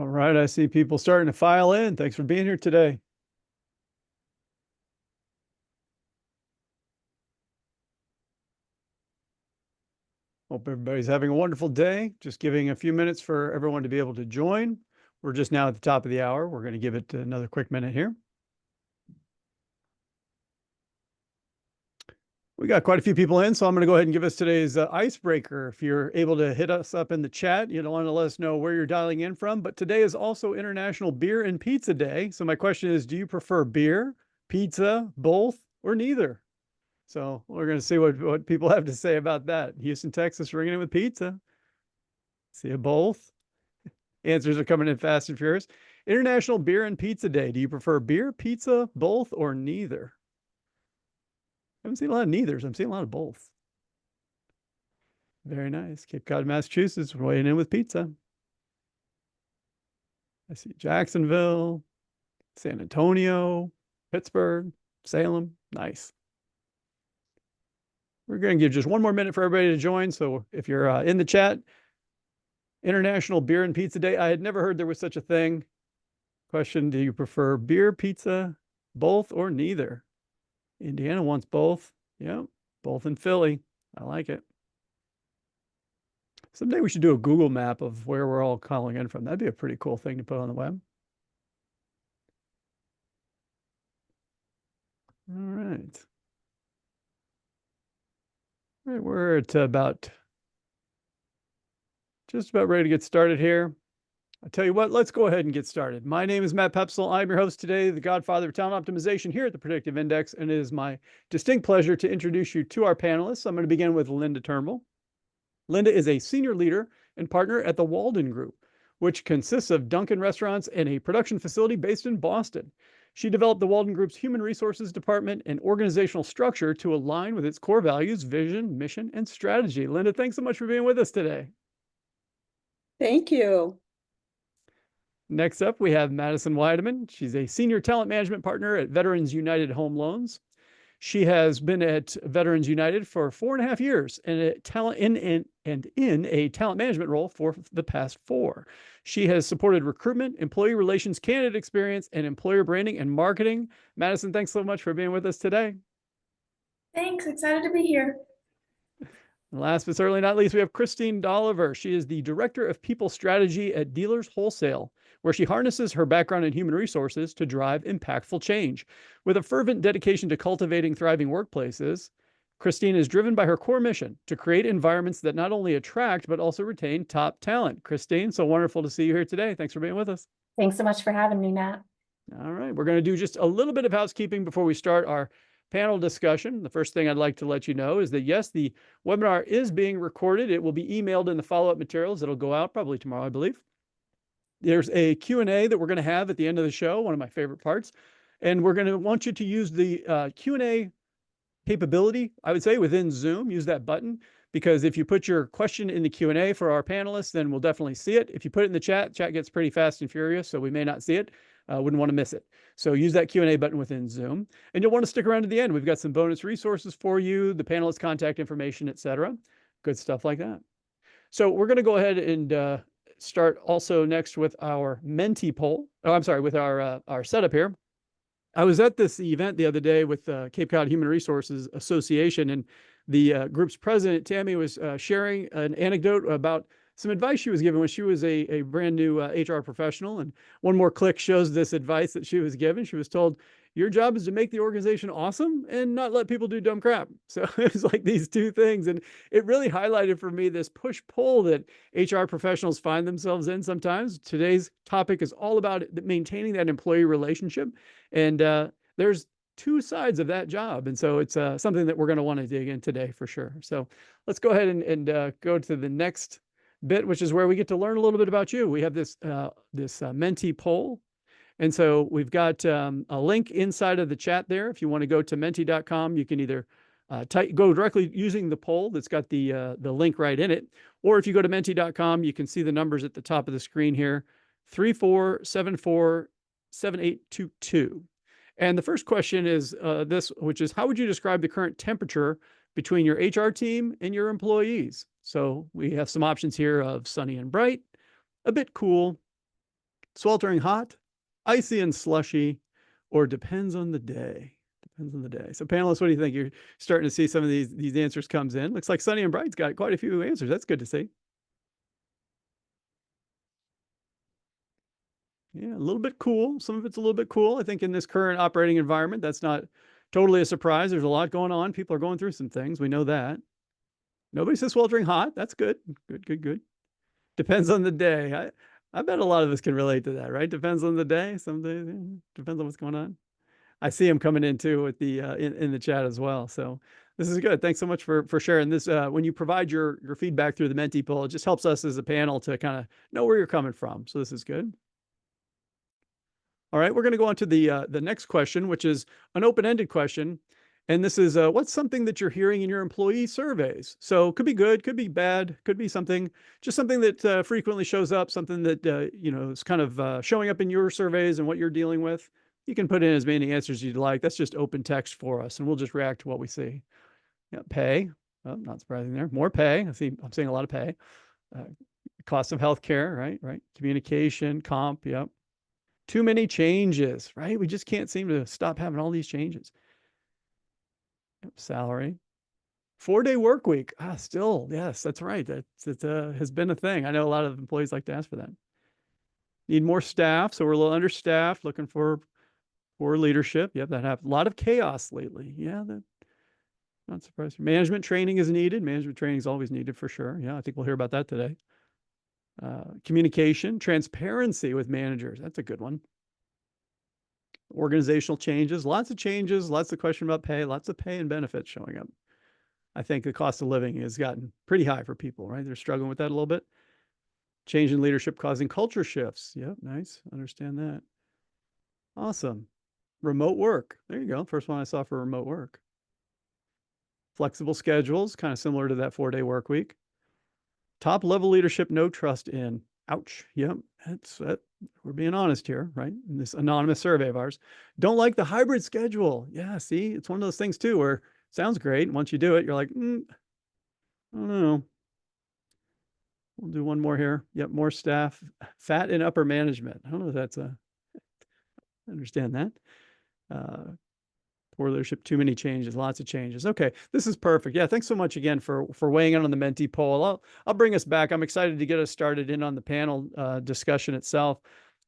All right, I see people starting to file in. Thanks for being here today. Hope everybody's having a wonderful day. Just giving a few minutes for everyone to be able to join. We're just now at the top of the hour. We're going to give it another quick minute here. We got quite a few people in, so I'm going to go ahead and give us today's icebreaker. If you're able to hit us up in the chat, you don't want to let us know where you're dialing in from. But today is also International Beer and Pizza Day. So my question is, do you prefer beer, pizza, both, or neither? So we're going to see what people have to say about that. Houston, Texas, ringing in with pizza. See you both. Answers are coming in fast and furious. International Beer and Pizza Day. Do you prefer beer, pizza, both, or neither? I haven't seen a lot of neithers. I'm seeing a lot of both. Very nice. Cape Cod, Massachusetts, weighing in with pizza. I see Jacksonville, San Antonio, Pittsburgh, Salem. Nice. We're going to give just one more minute for everybody to join. So if you're in the chat, International Beer and Pizza Day. I had never heard there was such a thing. Question, do you prefer beer, pizza, both, or neither? Indiana wants both. Yeah, both in Philly. I like it. Someday we should do a Google map of where we're all calling in from. That'd be a pretty cool thing to put on the web. All right. All right, we're at just about ready to get started here. I tell you what, let's go ahead and get started. My name is Matt Poepsel. I'm your host today, the godfather of talent optimization here at the Predictive Index, and it is my distinct pleasure to introduce you to our panelists. I'm going to begin with Linda Turnbull. Linda is a senior leader and partner at the Walden Group, which consists of Dunkin' restaurants and a production facility based in Boston. She developed the Walden Group's human resources department and organizational structure to align with its core values, vision, mission, and strategy. Linda, thanks so much for being with us today. Thank you. Next up, we have Madison Weideman. She's a senior talent management partner at Veterans United Home Loans. She has been at Veterans United for 4.5 years and in a talent management role for the past 4. She has supported recruitment, employee relations, candidate experience, and employer branding and marketing. Madison, thanks so much for being with us today. Thanks, excited to be here. And last but certainly not least, we have Christine Dolliver. She is the Director of People Strategy at Dealers Wholesale, where she harnesses her background in human resources to drive impactful change. With a fervent dedication to cultivating thriving workplaces, Christine is driven by her core mission to create environments that not only attract, but also retain top talent. Christine, so wonderful to see you here today. Thanks for being with us. Thanks so much for having me, Matt. All right, we're going to do just a little bit of housekeeping before we start our panel discussion. The first thing I'd like to let you know is that, yes, the webinar is being recorded. It will be emailed in the follow-up materials. It'll go out probably tomorrow, I believe. There's a Q&A that we're going to have at the end of the show, one of my favorite parts. And we're going to want you to use the Q&A capability, I would say, within Zoom. Use that button, because if you put your question in the Q&A for our panelists, then we'll definitely see it. If you put it in the chat gets pretty fast and furious, so we may not see it. Wouldn't want to miss it. So use that Q&A button within Zoom. And you'll want to stick around to the end. We've got some bonus resources for you, the panelists' contact information, etc. Good stuff like that. So we're going to go ahead and start also next with our Menti poll. Oh, I'm sorry, with our setup here. I was at this event the other day with Cape Cod Human Resources Association, and the group's president, Tammy, was sharing an anecdote about some advice she was given when she was a brand new HR professional. And one more click shows this advice that she was given. She was told, your job is to make the organization awesome and not let people do dumb crap. So it was like these two things. And it really highlighted for me this push-pull that HR professionals find themselves in sometimes. Today's topic is all about maintaining that employee relationship. And there's two sides of that job. And so it's something that we're going to want to dig in today for sure. So let's go ahead and go to the next bit, which is where we get to learn a little bit about you. We have this Menti poll. And so we've got a link inside of the chat there. If you want to go to menti.com, you can either go directly using the poll that's got the link right in it. Or if you go to menti.com, you can see the numbers at the top of the screen here, 34747822. And the first question is this, which is, how would you describe the current temperature between your HR team and your employees? So we have some options here of sunny and bright, a bit cool, sweltering hot, icy and slushy, or depends on the day. Depends on the day. So panelists, what do you think? You're starting to see some of these answers comes in. Looks like Sunny and Bright's got quite a few answers. That's good to see. Yeah, a little bit cool. Some of it's a little bit cool. I think in this current operating environment, that's not totally a surprise. There's a lot going on. People are going through some things. We know that. Nobody says sweltering hot. That's good. Good. Depends on the day. I bet a lot of us can relate to that, right? Depends on the day. Some days, depends on what's going on. I see them coming in too with the in the chat as well. So this is good. Thanks so much for sharing this. When you provide your feedback through the Menti poll, it just helps us as a panel to kind of know where you're coming from. So this is good. All right, we're going to go on to the next question, which is an open-ended question. And this is what's something that you're hearing in your employee surveys? So could be good, could be bad, could be something, just something that frequently shows up, something that is kind of showing up in your surveys and what you're dealing with. You can put in as many answers as you'd like. That's just open text for us, and we'll just react to what we see. Yeah, pay. Oh, not surprising there. More pay. I'm seeing a lot of pay. Cost of healthcare, right? Communication, comp. Yep. Too many changes, right? We just can't seem to stop having all these changes. Salary. 4-day work week. Still, yes, that's right. That has been a thing. I know a lot of employees like to ask for that. Need more staff, so we're a little understaffed, looking for leadership. Yep, that happened. A lot of chaos lately. Yeah, that not surprising. Management training is needed. Management training is always needed for sure. Yeah, I think we'll hear about that today. Communication, transparency with managers. That's a good one. Organizational changes, lots of question about pay, lots of pay and benefits showing up. I think the cost of living has gotten pretty high for people, right? They're struggling with that a little bit. Change in leadership causing culture shifts. Yep, nice. Understand that. Awesome. Remote work. There you go. First one I saw for remote work. Flexible schedules, kind of similar to that 4-day work week. Top level leadership, no trust in. Ouch. Yep. We're being honest here, right? In this anonymous survey of ours. Don't like the hybrid schedule. Yeah, see, it's one of those things too where it sounds great. Once you do it, you're like, I don't know. We'll do one more here. Yep, more staff. Fat in upper management. I don't know if that's I understand that. Poor leadership, too many changes, lots of changes. Okay, this is perfect. Yeah, thanks so much again for weighing in on the Menti poll. I'll bring us back. I'm excited to get us started in on the panel discussion itself.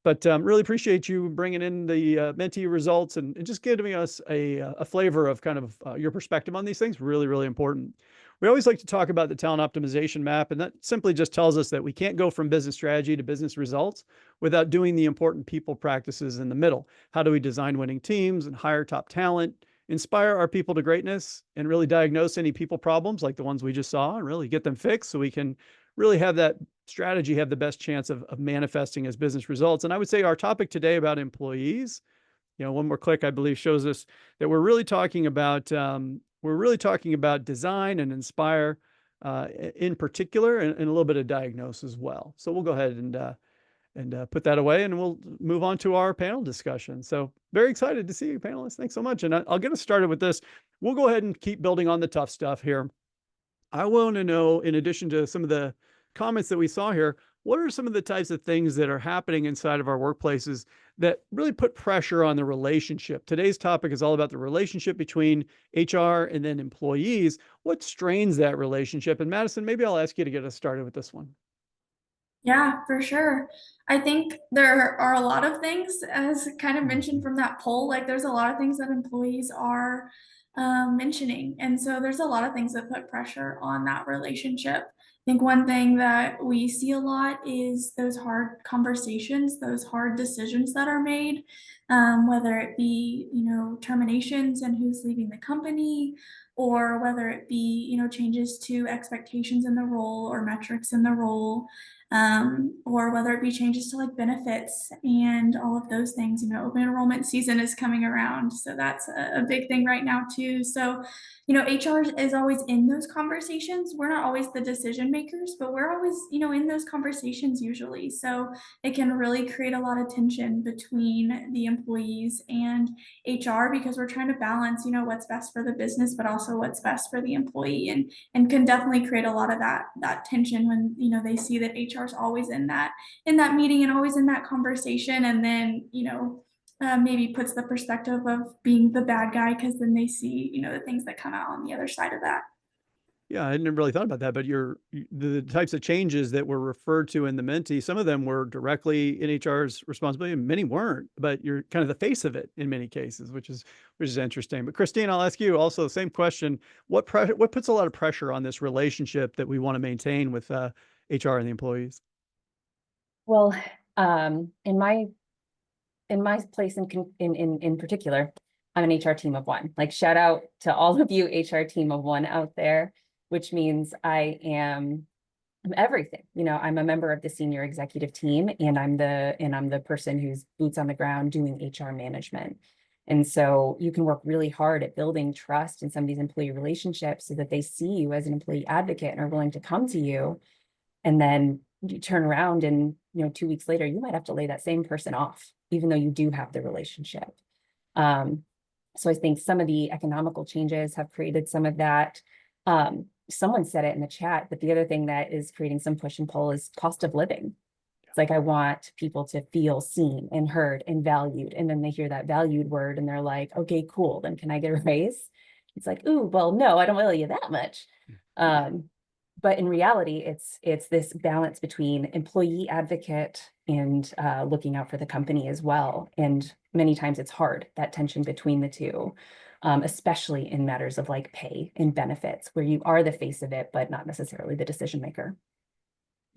But really appreciate you bringing in the Menti results and just giving us a flavor of kind of your perspective on these things. Really, really important. We always like to talk about the talent optimization map, and that simply just tells us that we can't go from business strategy to business results without doing the important people practices in the middle. How do we design winning teams and hire top talent, inspire our people to greatness, and really diagnose any people problems like the ones we just saw and really get them fixed so we can really have that strategy have the best chance of manifesting as business results. And I would say our topic today about employees, one more click, I believe, shows us that we're really talking about design and inspire in particular, and a little bit of diagnose as well. So we'll go ahead and put that away, and we'll move on to our panel discussion. So very excited to see you, panelists. Thanks so much. And I'll get us started with this. We'll go ahead and keep building on the tough stuff here. I want to know, in addition to some of the comments that we saw here, what are some of the types of things that are happening inside of our workplaces that really put pressure on the relationship? Today's topic is all about the relationship between HR and then employees. What strains that relationship? And Madison, maybe I'll ask you to get us started with this one. Yeah, for sure. I think there are a lot of things, as kind of mentioned from that poll, like there's a lot of things that employees are mentioning. And so there's a lot of things that put pressure on that relationship. I think one thing that we see a lot is those hard conversations, those hard decisions that are made, whether it be, terminations and who's leaving the company, or whether it be, changes to expectations in the role or metrics in the role, or whether it be changes to like benefits and all of those things. Open enrollment season is coming around, so that's a big thing right now too. So, HR is always in those conversations. We're not always the decision makers, but we're always, in those conversations usually. So it can really create a lot of tension between the employees and HR because we're trying to balance, what's best for the business, but also what's best for the employee, and can definitely create a lot of that tension when, they see that HR is always in that meeting and always in that conversation, and then, maybe puts the perspective of being the bad guy because then they see, the things that come out on the other side of that. Yeah, I hadn't really thought about that, but the types of changes that were referred to in the Menti, some of them were directly in HR's responsibility, and many weren't. But you're kind of the face of it in many cases, which is interesting. But Christine, I'll ask you also the same question: what puts a lot of pressure on this relationship that we want to maintain with HR and the employees? Well, in my place in particular, I'm an HR team of one. Like, shout out to all of you HR team of one out there, which means I'm everything. I'm a member of the senior executive team, and I'm the person who's boots on the ground doing HR management. And so you can work really hard at building trust in some of these employee relationships so that they see you as an employee advocate and are willing to come to you. And then you turn around and, 2 weeks later, you might have to lay that same person off, even though you do have the relationship. So I think some of the economical changes have created some of that. Someone said it in the chat, but the other thing that is creating some push and pull is cost of living. It's like, I want people to feel seen and heard and valued. And then they hear that valued word and they're like, okay, cool. Then can I get a raise? It's like, ooh, well, no, I don't owe you that much. But in reality, it's this balance between employee advocate and looking out for the company as well. And many times it's hard, that tension between the two, especially in matters of like pay and benefits, where you are the face of it, but not necessarily the decision maker.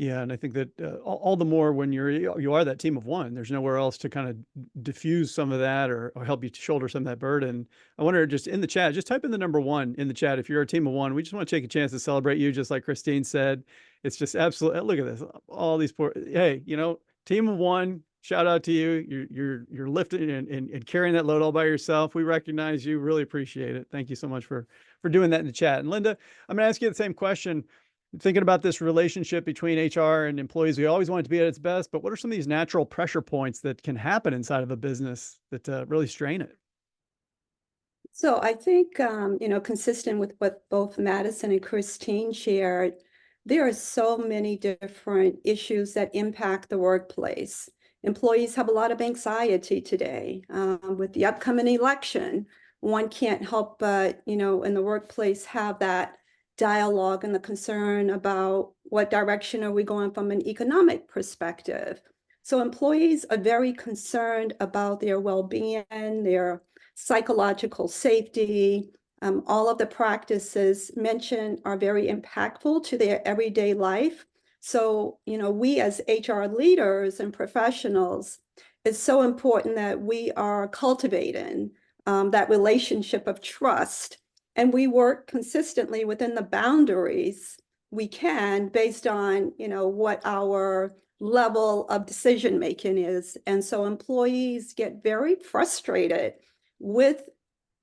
Yeah, and I think that all the more when you are that team of one, there's nowhere else to kind of diffuse some of that or help you to shoulder some of that burden. I wonder, just in the chat, just type in the number one in the chat. If you're a team of one, we just want to take a chance to celebrate you, just like Christine said. It's just absolutely, look at this, all these poor, hey, team of one, shout out to you. You're lifting and carrying that load all by yourself. We recognize you, really appreciate it. Thank you so much for doing that in the chat. And Linda, I'm going to ask you the same question. Thinking about this relationship between HR and employees, we always want it to be at its best, but what are some of these natural pressure points that can happen inside of a business that really strain it? So I think, consistent with what both Madison and Christine shared, there are so many different issues that impact the workplace. Employees have a lot of anxiety today. With the upcoming election, one can't help but, in the workplace have that dialogue and the concern about what direction are we going from an economic perspective. So employees are very concerned about their well-being, their psychological safety. All of the practices mentioned are very impactful to their everyday life. So, we as HR leaders and professionals, it's so important that we are cultivating that relationship of trust. And we work consistently within the boundaries we can based on, what our level of decision making is. And so employees get very frustrated with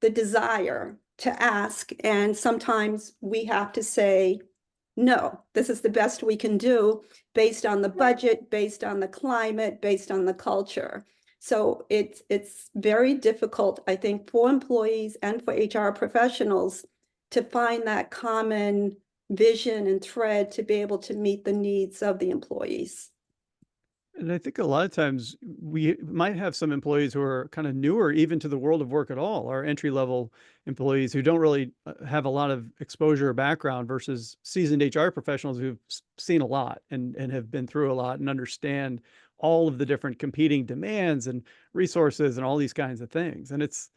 the desire to ask. And sometimes we have to say, no, this is the best we can do based on the budget, based on the climate, based on the culture. So it's very difficult, I think, for employees and for HR professionals to find that common vision and thread to be able to meet the needs of the employees. And I think a lot of times we might have some employees who are kind of newer even to the world of work at all, our entry-level employees who don't really have a lot of exposure or background versus seasoned HR professionals who've seen a lot and have been through a lot and understand all of the different competing demands and resources and all these kinds of things. And it's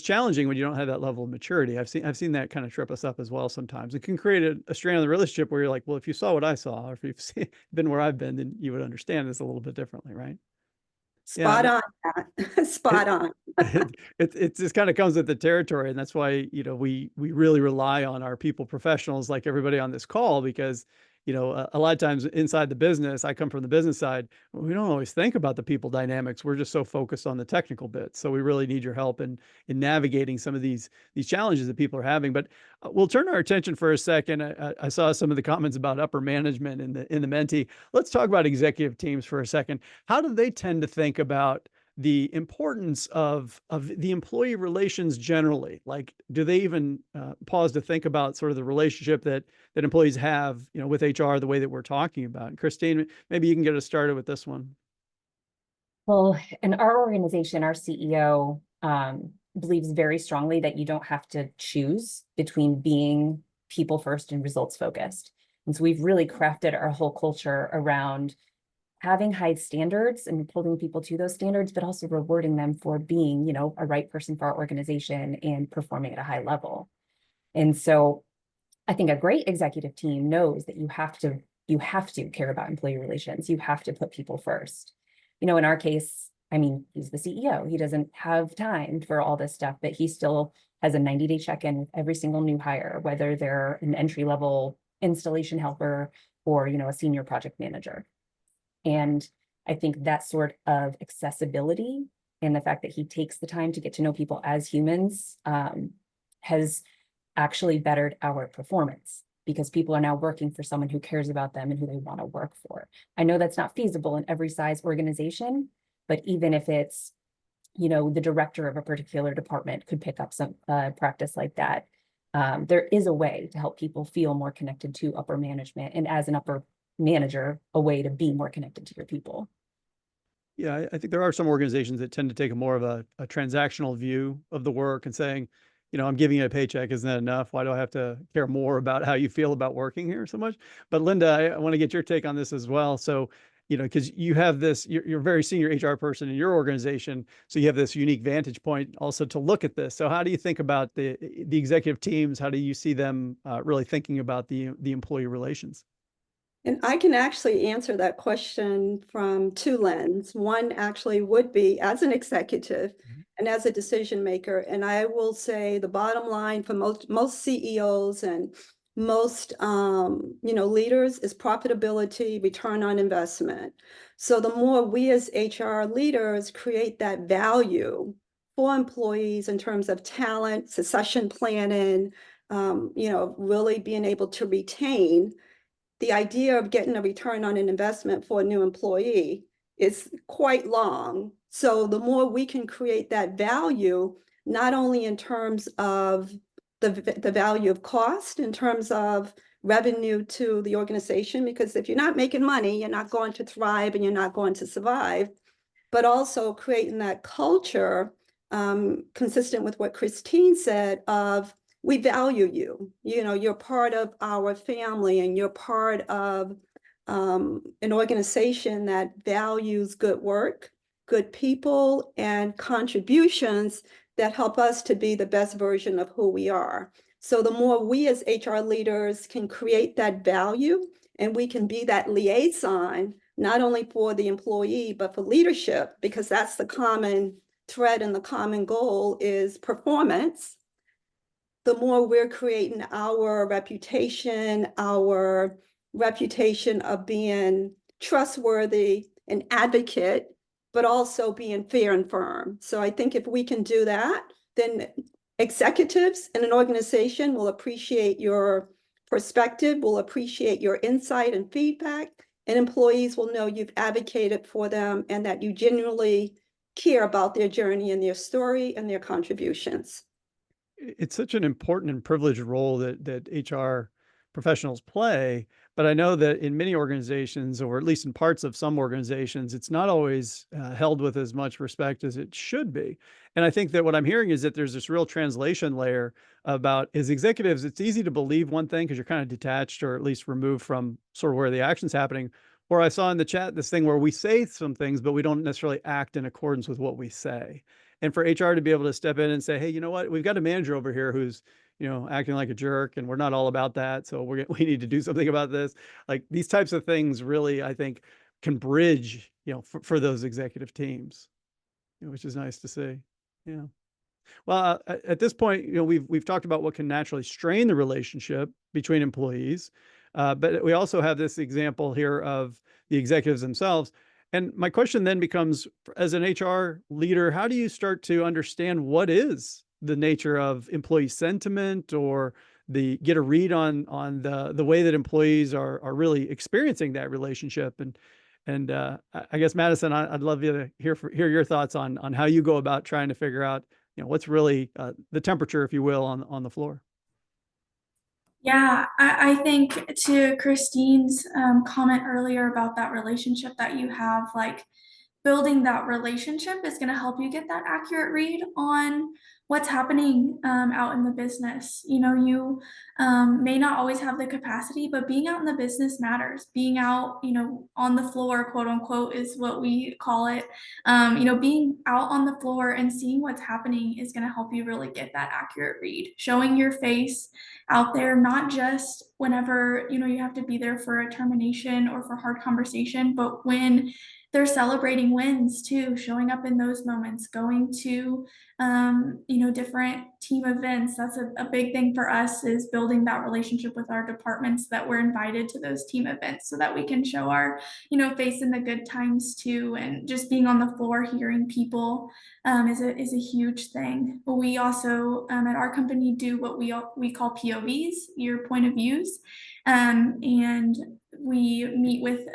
challenging when you don't have that level of maturity. I've seen that kind of trip us up as well sometimes. It can create a strain on the relationship where you're like, well, if you saw what I saw, or if you've been where I've been, then you would understand this a little bit differently, right? Spot on, Matt. Spot on. It just kind of comes with the territory, and that's why we really rely on our people professionals like everybody on this call, because a lot of times inside the business, I come from the business side, we don't always think about the people dynamics. We're just so focused on the technical bits. So we really need your help in navigating some of these challenges that people are having. But we'll turn our attention for a second. I saw some of the comments about upper management in the Menti. Let's talk about executive teams for a second. How do they tend to think about the importance of the employee relations generally? Like, do they even pause to think about sort of the relationship that employees have, with HR, the way that we're talking about? And Christine, maybe you can get us started with this one. Well, in our organization, our CEO believes very strongly that you don't have to choose between being people first and results focused. And so we've really crafted our whole culture around having high standards and holding people to those standards, but also rewarding them for being, a right person for our organization and performing at a high level. And so I think a great executive team knows that you have to care about employee relations. You have to put people first. In our case, I mean, he's the CEO. He doesn't have time for all this stuff, but he still has a 90-day check-in with every single new hire, whether they're an entry-level installation helper or, a senior project manager. And I think that sort of accessibility and the fact that he takes the time to get to know people as humans has actually bettered our performance, because people are now working for someone who cares about them and who they want to work for. I know that's not feasible in every size organization, but even if it's, the director of a particular department could pick up some practice like that, there is a way to help people feel more connected to upper management, and as an upper manager, a way to be more connected to your people. Yeah, I think there are some organizations that tend to take a more of a transactional view of the work and saying, I'm giving you a paycheck. Isn't that enough? Why do I have to care more about how you feel about working here so much? But Linda, I want to get your take on this as well. So, because you have this, you're a very senior HR person in your organization. So you have this unique vantage point also to look at this. So how do you think about the executive teams? How do you see them really thinking about the employee relations? And I can actually answer that question from two lenses. One actually would be as an executive and as a decision maker. And I will say the bottom line for most CEOs and most leaders is profitability, return on investment. So the more we as HR leaders create that value for employees in terms of talent, succession planning, really being able to retain, the idea of getting a return on an investment for a new employee is quite long. So the more we can create that value, not only in terms of the value of cost, in terms of revenue to the organization, because if you're not making money, you're not going to thrive and you're not going to survive, but also creating that culture consistent with what Christine said of, we value you. You're part of our family and you're part of an organization that values good work, good people, and contributions that help us to be the best version of who we are. So the more we as HR leaders can create that value, and we can be that liaison, not only for the employee, but for leadership, because that's the common thread and the common goal is performance. The more we're creating our reputation of being trustworthy and advocate, but also being fair and firm. So I think if we can do that, then executives in an organization will appreciate your perspective, will appreciate your insight and feedback, and employees will know you've advocated for them and that you genuinely care about their journey and their story and their contributions. It's such an important and privileged role that HR professionals play, but I know that in many organizations, or at least in parts of some organizations, it's not always held with as much respect as it should be. And I think that what I'm hearing is that there's this real translation layer about, as executives, it's easy to believe one thing because you're kind of detached or at least removed from sort of where the action's happening. Or I saw in the chat this thing where we say some things, but we don't necessarily act in accordance with what we say. And for HR to be able to step in and say, hey, you know what, we've got a manager over here who's, acting like a jerk, and we're not all about that. So we need to do something about this. Like these types of things really, I think, can bridge, for those executive teams, which is nice to see. Yeah. Well, at this point, we've talked about what can naturally strain the relationship between employees. But we also have this example here of the executives themselves. And my question then becomes, as an HR leader, how do you start to understand what is the nature of employee sentiment, or get a read on the way that employees are really experiencing that relationship? And I guess, Madison, I'd love you to hear your thoughts on how you go about trying to figure out, what's really the temperature, if you will, on the floor. Yeah, I think to Christine's comment earlier about that relationship that you have, like building that relationship is going to help you get that accurate read on what's happening out in the business. You know, you may not always have the capacity, but being out in the business matters. Being out, on the floor, quote unquote, is what we call it. Being out on the floor and seeing what's happening is going to help you really get that accurate read. Showing your face out there, not just whenever, you have to be there for a termination or for hard conversation, but when they're celebrating wins too, showing up in those moments, going to, different team events. That's a big thing for us, is building that relationship with our departments, that we're invited to those team events so that we can show our, face in the good times too. And just being on the floor, hearing people is a huge thing. But we also, at our company, do what we call POVs, your point of views. And we meet with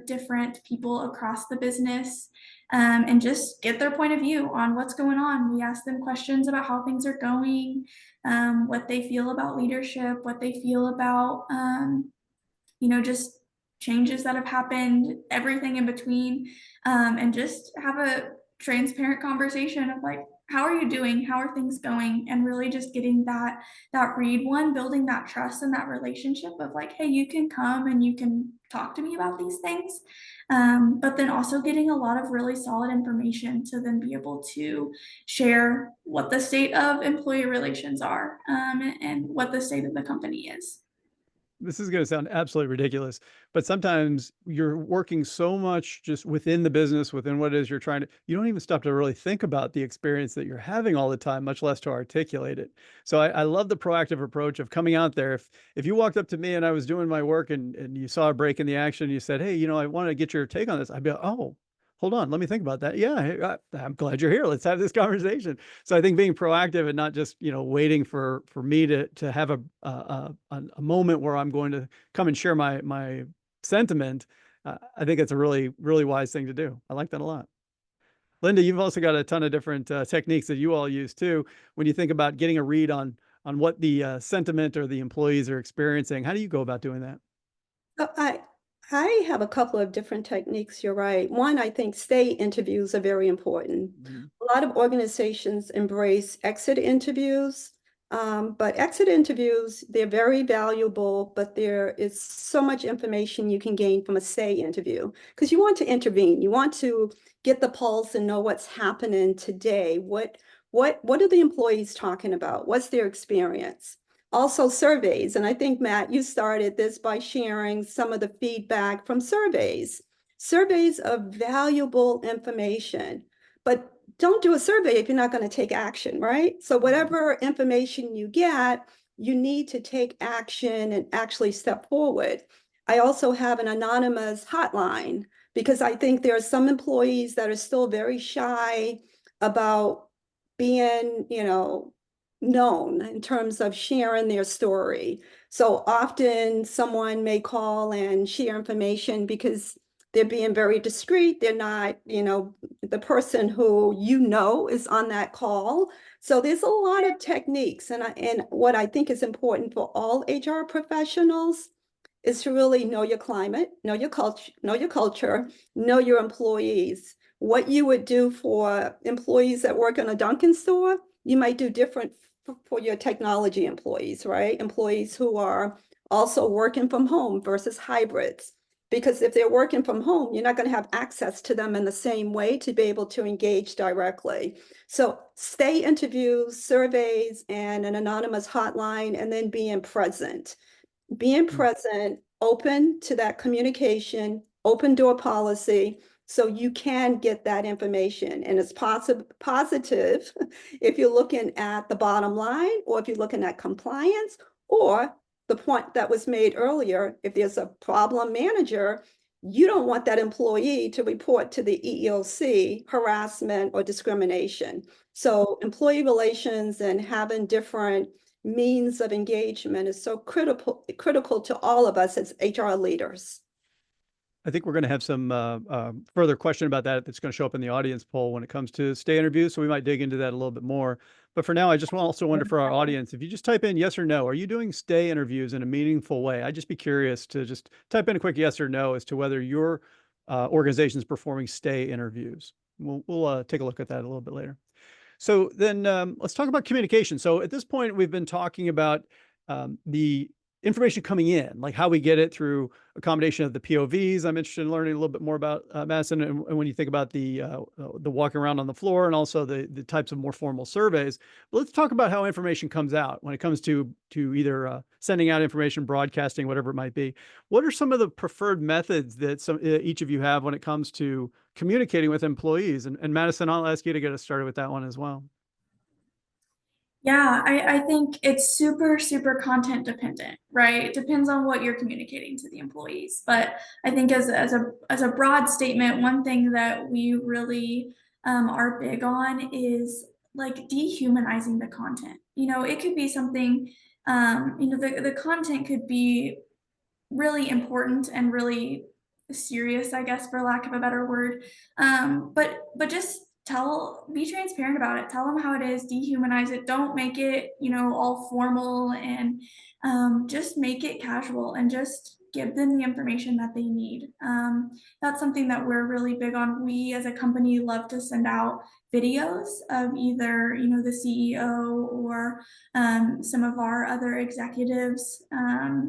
different people across the business and just get their point of view on what's going on. We ask them questions about how things are going, what they feel about leadership, what they feel about, just changes that have happened, everything in between, and just have a transparent conversation of like, how are you doing? How are things going? And really just getting that read one, building that trust and that relationship of like, hey, you can come and you can talk to me about these things. But then also getting a lot of really solid information to then be able to share what the state of employee relations are, and what the state of the company is. This is going to sound absolutely ridiculous, but sometimes you're working so much just within the business, within what it is you're trying to, you don't even stop to really think about the experience that you're having all the time, much less to articulate it. So I love the proactive approach of coming out there. If you walked up to me and I was doing my work and you saw a break in the action, and you said, hey, I want to get your take on this, I'd be like, oh, hold on, let me think about that. Yeah, I'm glad you're here. Let's have this conversation. So I think being proactive and not just, waiting for me to have a moment where I'm going to come and share my sentiment. I think it's a really, really wise thing to do. I like that a lot. Linda, you've also got a ton of different techniques that you all use too. When you think about getting a read on what the sentiment or the employees are experiencing, how do you go about doing that? I have a couple of different techniques. You're right. One, I think stay interviews are very important. A lot of organizations embrace exit interviews, but exit interviews, they're very valuable, but there is so much information you can gain from a stay interview, because you want to intervene. You want to get the pulse and know what's happening today. What are the employees talking about? What's their experience? Also surveys, and I think, Matt, you started this by sharing some of the feedback from surveys. Surveys are valuable information, but don't do a survey if you're not going to take action, right? So whatever information you get, you need to take action and actually step forward. I also have an anonymous hotline, because I think there are some employees that are still very shy about being, known in terms of sharing their story. So often someone may call and share information because they're being very discreet. They're not, the person who is on that call. So there's a lot of techniques. And what I think is important for all HR professionals is to really know your climate, know your culture, know your employees. What you would do for employees that work in a Dunkin' store, you might do different for your technology employees, right? Employees who are also working from home versus hybrids. Because if they're working from home, you're not going to have access to them in the same way to be able to engage directly. So stay interviews, surveys, and an anonymous hotline, and then being present. Being present, open to that communication, open door policy, so you can get that information. And it's positive if you're looking at the bottom line, or if you're looking at compliance, or the point that was made earlier, if there's a problem manager, you don't want that employee to report to the EEOC harassment or discrimination. So employee relations and having different means of engagement is so critical to all of us as HR leaders. I think we're going to have some further question about that that's going to show up in the audience poll when it comes to stay interviews. So we might dig into that a little bit more. But for now, I just also wonder for our audience, if you just type in yes or no, are you doing stay interviews in a meaningful way? I'd just be curious to just type in a quick yes or no as to whether your organization is performing stay interviews. We'll take a look at that a little bit later. So then let's talk about communication. So at this point, we've been talking about the information coming in, like how we get it through a combination of the POVs. I'm interested in learning a little bit more about Madison, and when you think about the walking around on the floor and also the types of more formal surveys. But let's talk about how information comes out when it comes to either sending out information, broadcasting, whatever it might be. What are some of the preferred methods that each of you have when it comes to communicating with employees? And Madison, I'll ask you to get us started with that one as well. Yeah, I think it's super, super content dependent, right? It depends on what you're communicating to the employees. But I think as a broad statement, one thing that we really are big on is like dehumanizing the content. You know, it could be something, you know, the content could be really important and really serious, I guess, for lack of a better word. But just be transparent about it. Tell them how it is, dehumanize it. Don't make it, you know, all formal, and just make it casual and just give them the information that they need. That's something that we're really big on. We as a company love to send out videos of either, you know, the CEO or some of our other executives,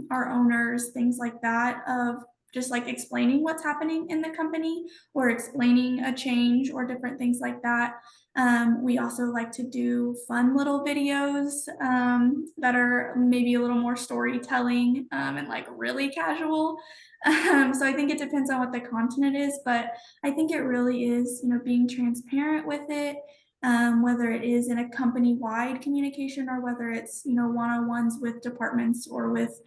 our owners, things like that, of just like explaining what's happening in the company or explaining a change or different things like that. We also like to do fun little videos that are maybe a little more storytelling and like really casual. So I think it depends on what the content is, but I think it really is, you know, being transparent with it, whether it is in a company-wide communication or whether it's, you know, one-on-ones with departments or with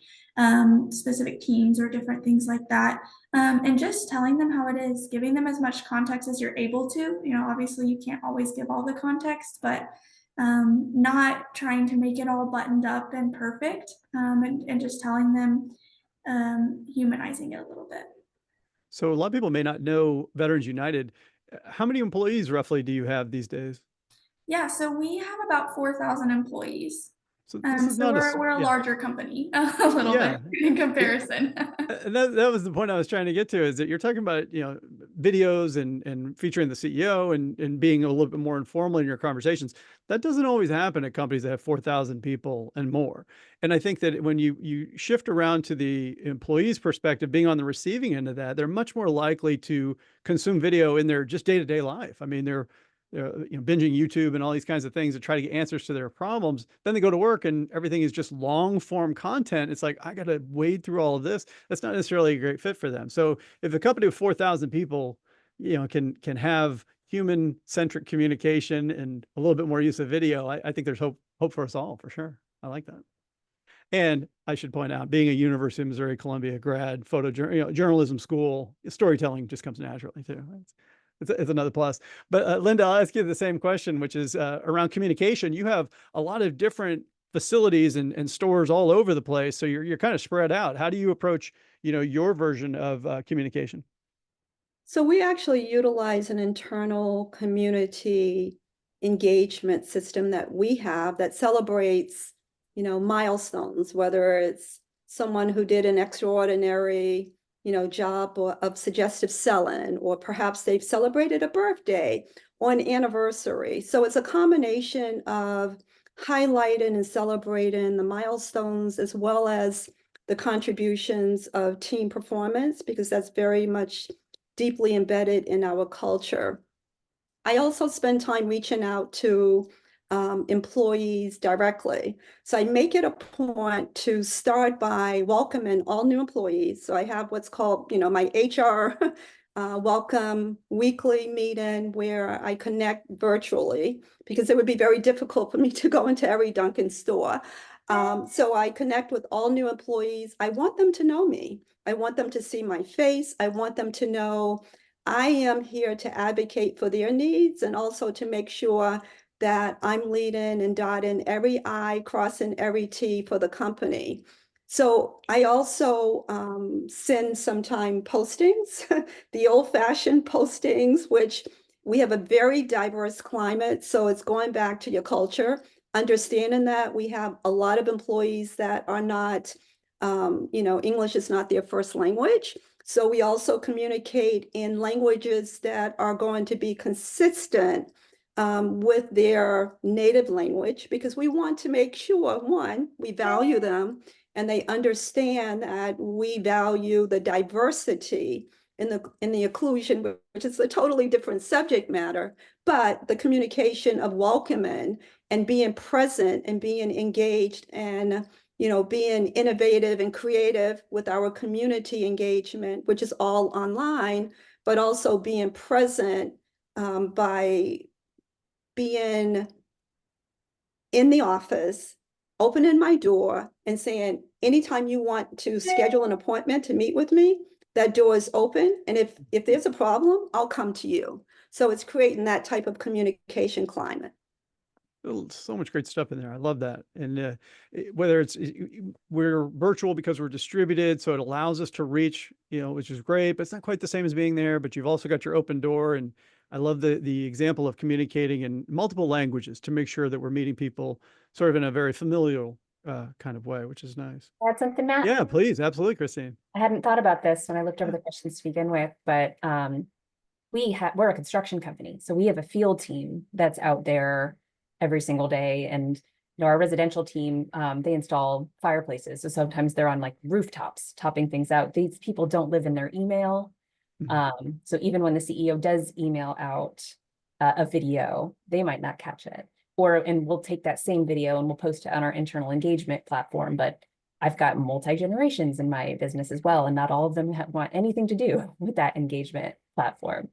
specific teams or different things like that. And just telling them how it is, giving them as much context as you're able to. You know, obviously you can't always give all the context, but not trying to make it all buttoned up and perfect, and just telling them, humanizing it a little bit. So a lot of people may not know Veterans United. How many employees roughly do you have these days? Yeah, so we have about 4,000 employees. So this is So not we're a yeah. larger company, a little Yeah. bit in comparison. And that was the point I was trying to get to, is that you're talking about, you know, videos and featuring the CEO and being a little bit more informal in your conversations. That doesn't always happen at companies that have 4,000 people and more. And I think that when you shift around to the employee's perspective, being on the receiving end of that, they're much more likely to consume video in their just day-to-day life. I mean, they're you know, binging YouTube and all these kinds of things to try to get answers to their problems. Then they go to work and everything is just long form content. It's like, I got to wade through all of this. That's not necessarily a great fit for them. So if a company of 4,000 people, you know, can have human centric communication and a little bit more use of video, I think there's hope for us all, for sure. I like that. And I should point out, being a University of Missouri Columbia grad, journalism school, storytelling just comes naturally too. It's another plus. But Linda, I'll ask you the same question, which is around communication. You have a lot of different facilities and stores all over the place, so you're kind of spread out. How do you approach, you know, your version of communication? So we actually utilize an internal community engagement system that we have that celebrates, you know, milestones, whether it's someone who did an extraordinary, you know, job of suggestive selling, or perhaps they've celebrated a birthday or an anniversary. So it's a combination of highlighting and celebrating the milestones as well as the contributions of team performance, because that's very much deeply embedded in our culture. I also spend time reaching out to employees directly. So I make it a point to start by welcoming all new employees. So I have what's called, you know, my HR welcome weekly meeting where I connect virtually, because it would be very difficult for me to go into every Dunkin' store. So I connect with all new employees. I want them to know me. I want them to see my face. I want them to know I am here to advocate for their needs and also to make sure that I'm leading and dotting every I, crossing every T for the company. So I also send sometime postings, the old-fashioned postings, which we have a very diverse climate. So it's going back to your culture, understanding that we have a lot of employees that are not, English is not their first language. So we also communicate in languages that are going to be consistent with their native language, because we want to make sure, one, we value them and they understand that we value the diversity in the inclusion, which is a totally different subject matter, but the communication of welcoming and being present and being engaged and being innovative and creative with our community engagement, which is all online, but also being present by being in the office, opening my door and saying, anytime you want to schedule an appointment to meet with me, that door is open. And if there's a problem, I'll come to you. So it's creating that type of communication climate. So much great stuff in there. I love that. And whether it's we're virtual because we're distributed, so it allows us to reach, which is great, but it's not quite the same as being there. But you've also got your open door, and I love the example of communicating in multiple languages to make sure that we're meeting people sort of in a very familial kind of way, which is nice. Add something, Matt? Yeah, please, absolutely, Christine. I hadn't thought about this when I looked over the questions to begin with, but we're a construction company, so we have a field team that's out there every single day. And our residential team, they install fireplaces. So sometimes they're on like rooftops, topping things out. These people don't live in their email. So even when the CEO does email out a video, they might not catch it. And we'll take that same video and we'll post it on our internal engagement platform. But I've got multi-generations in my business as well, and not all of them want anything to do with that engagement platform.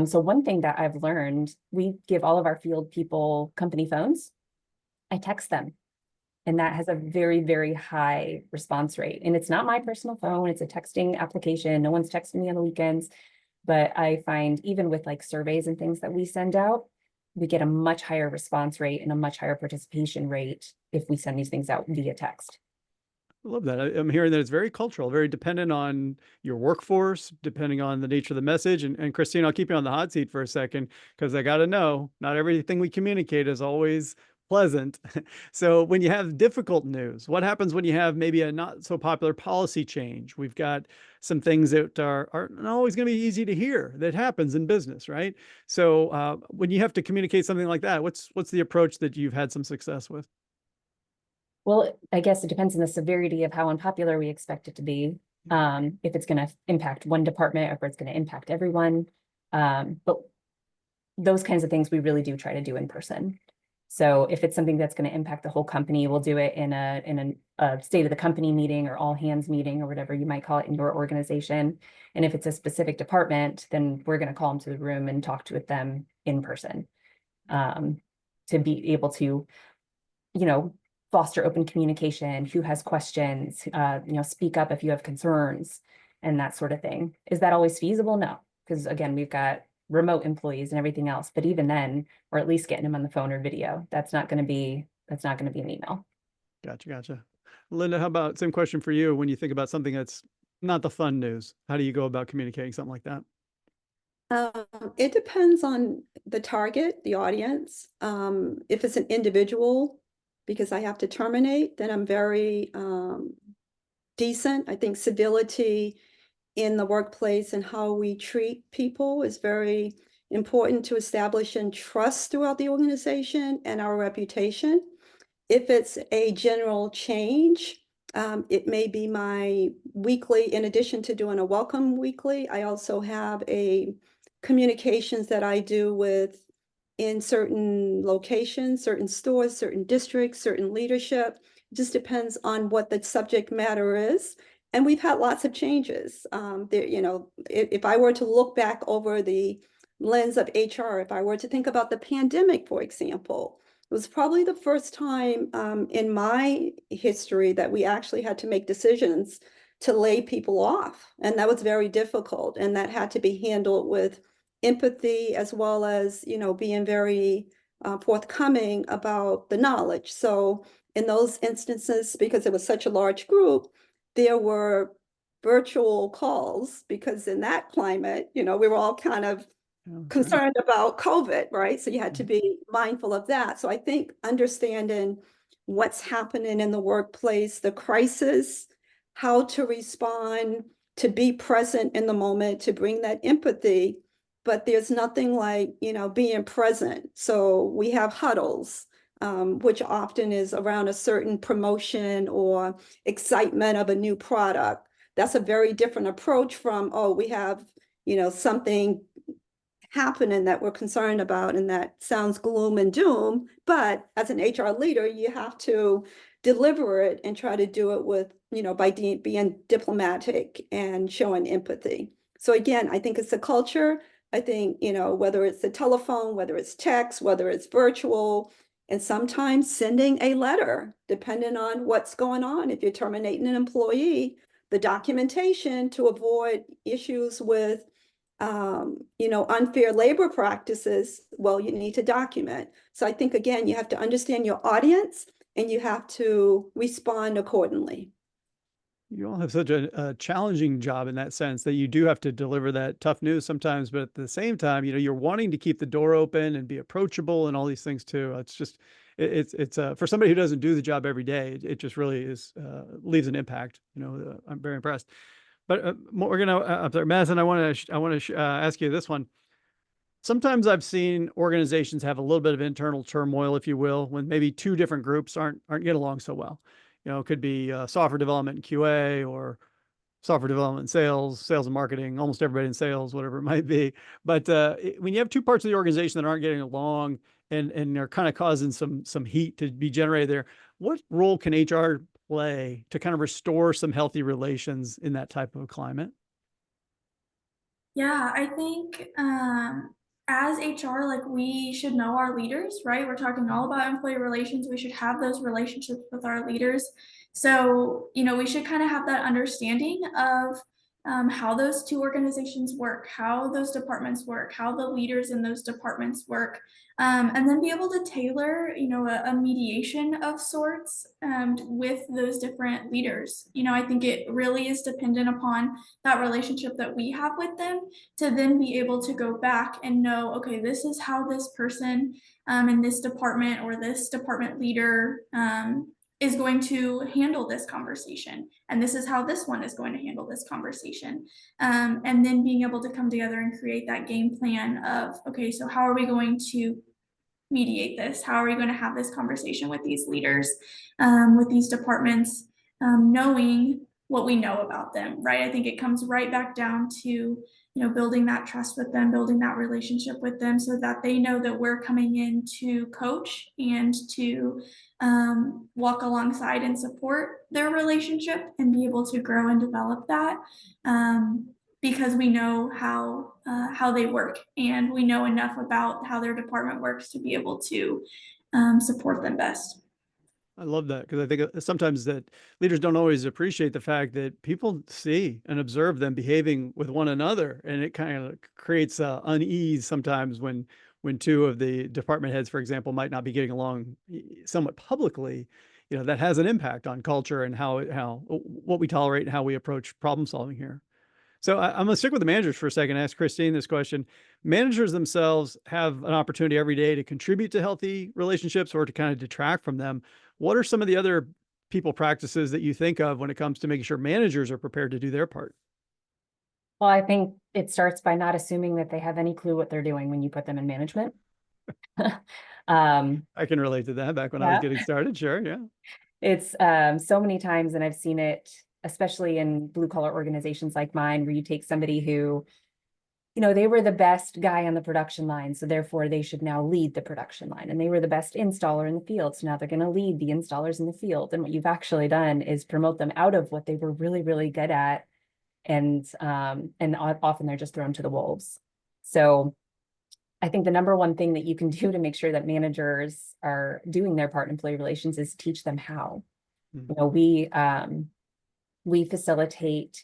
So one thing that I've learned, we give all of our field people company phones. I text them, and that has a very, very high response rate. And it's not my personal phone, it's a texting application. No one's texting me on the weekends, but I find even with like surveys and things that we send out, we get a much higher response rate and a much higher participation rate if we send these things out via text. I love that. I'm hearing that it's very cultural, very dependent on your workforce, depending on the nature of the message. And Christine, I'll keep you on the hot seat for a second, because I got to know, not everything we communicate is always pleasant. So when you have difficult news, what happens when you have maybe a not so popular policy change? We've got some things that are not always going to be easy to hear. That happens in business, right? So when you have to communicate something like that, what's the approach that you've had some success with? Well, I guess it depends on the severity of how unpopular we expect it to be. If it's going to impact one department or if it's going to impact everyone. But those kinds of things we really do try to do in person. So if it's something that's going to impact the whole company, we'll do it in a state of the company meeting or all hands meeting or whatever you might call it in your organization. And if it's a specific department, then we're going to call them to the room and talk with them in person to be able to, foster open communication, who has questions, speak up if you have concerns and that sort of thing. Is that always feasible? No, because again, we've got remote employees and everything else, but even then, or at least getting them on the phone or video, that's not going to be an email. Gotcha. Linda, how about same question for you? When you think about something that's not the fun news, how do you go about communicating something like that? It depends on the target, the audience. If it's an individual, because I have to terminate, then I'm very decent. I think civility in the workplace and how we treat people is very important to establishing trust throughout the organization and our reputation. If it's a general change, it may be my weekly, in addition to doing a welcome weekly, I also have a communications that I do in certain locations, certain stores, certain districts, certain leadership. It just depends on what the subject matter is. And we've had lots of changes. If I were to look back over the lens of HR, if I were to think about the pandemic, for example, was probably the first time in my history that we actually had to make decisions to lay people off. And that was very difficult. And that had to be handled with empathy as well as, being very forthcoming about the knowledge. So in those instances, because it was such a large group, there were virtual calls because in that climate, we were all kind of concerned about COVID, right? So you had to be mindful of that. So I think understanding what's happening in the workplace, the crisis, how to respond, to be present in the moment, to bring that empathy. But there's nothing like, being present. So we have huddles, which often is around a certain promotion or excitement of a new product. That's a very different approach from, oh, we have, something happening that we're concerned about, and that sounds gloom and doom. But as an HR leader, you have to deliver it and try to do it with, by being diplomatic and showing empathy. So again, I think it's a culture. I think, whether it's the telephone, whether it's text, whether it's virtual, and sometimes sending a letter, depending on what's going on. If you're terminating an employee, the documentation to avoid issues with unfair labor practices, well, you need to document. So I think, again, you have to understand your audience and you have to respond accordingly. You all have such a challenging job in that sense that you do have to deliver that tough news sometimes, but at the same time, you're wanting to keep the door open and be approachable and all these things too. It's just, it's for somebody who doesn't do the job every day, it just really is, leaves an impact. I'm very impressed. But we're gonna, I'm sorry, Madison, I want to ask you this one. Sometimes I've seen organizations have a little bit of internal turmoil, if you will, when maybe two different groups aren't getting along so well. It could be software development and QA, or software development and sales and marketing, almost everybody in sales, whatever it might be. But when you have two parts of the organization that aren't getting along and they're kind of causing some heat to be generated there, what role can HR play to kind of restore some healthy relations in that type of climate? Yeah, I think as HR, like we should know our leaders, right? We're talking all about employee relations. We should have those relationships with our leaders. So, we should kind of have that understanding of how those two organizations work, how those departments work, how the leaders in those departments work, and then be able to tailor, a mediation of sorts with those different leaders. I think it really is dependent upon that relationship that we have with them to then be able to go back and know, okay, this is how this person in this department or this department leader is going to handle this conversation. And this is how this one is going to handle this conversation. And then being able to come together and create that game plan of, okay, so how are we going to mediate this? How are we going to have this conversation with these leaders, with these departments, knowing what we know about them, right? I think it comes right back down to, building that trust with them, building that relationship with them so that they know that we're coming in to coach and to walk alongside and support their relationship and be able to grow and develop that. Because we know how they work and we know enough about how their department works to be able to support them best. I love that, because I think sometimes that leaders don't always appreciate the fact that people see and observe them behaving with one another, and it kind of creates unease sometimes when two of the department heads, for example, might not be getting along somewhat publicly. That has an impact on culture and how what we tolerate and how we approach problem solving here. So I'm going to stick with the managers for a second. Ask Christine this question. Managers themselves have an opportunity every day to contribute to healthy relationships or to kind of detract from them. What are some of the other people practices that you think of when it comes to making sure managers are prepared to do their part? Well, I think it starts by not assuming that they have any clue what they're doing when you put them in management. I can relate to that back when I was getting started. Sure. Yeah. It's so many times, and I've seen it, especially in blue collar organizations like mine, where you take somebody who, they were the best guy on the production line, so therefore they should now lead the production line. And they were the best installer in the field, so now they're going to lead the installers in the field. And what you've actually done is promote them out of what they were really, really good at. And often they're just thrown to the wolves. So I think the number one thing that you can do to make sure that managers are doing their part in employee relations is teach them how. You know, we facilitate